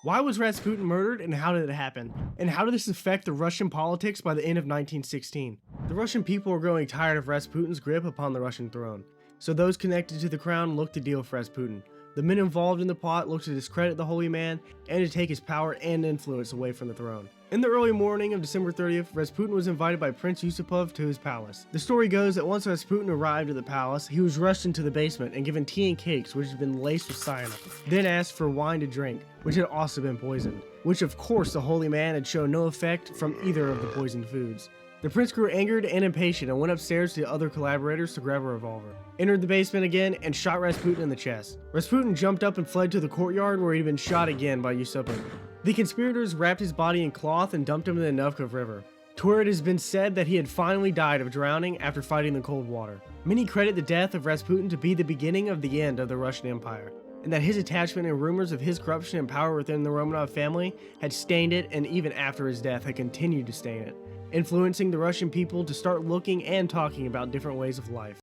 Why was Rasputin murdered and how did it happen? And how did this affect the Russian politics by the end of 1916? The Russian people were growing tired of Rasputin's grip upon the Russian throne, so those connected to the crown looked to deal with Rasputin. The men involved in the plot looked to discredit the holy man and to take his power and influence away from the throne. In the early morning of December 30th, Rasputin was invited by Prince Yusupov to his palace. The story goes that once Rasputin arrived at the palace, he was rushed into the basement and given tea and cakes which had been laced with cyanide, then asked for wine to drink, which had also been poisoned, which of course the holy man had shown no effect from either of the poisoned foods. The prince grew angered and impatient and went upstairs to the other collaborators to grab a revolver, entered the basement again, and shot Rasputin in the chest. Rasputin jumped up and fled to the courtyard where he'd been shot again by Yusupov. The conspirators wrapped his body in cloth and dumped him in the Nevkov River, to where it has been said that he had finally died of drowning after fighting the cold water. Many credit the death of Rasputin to be the beginning of the end of the Russian Empire, and that his attachment and rumors of his corruption and power within the Romanov family had stained it, and even after his death had continued to stain it, influencing the Russian people to start looking and talking about different ways of life.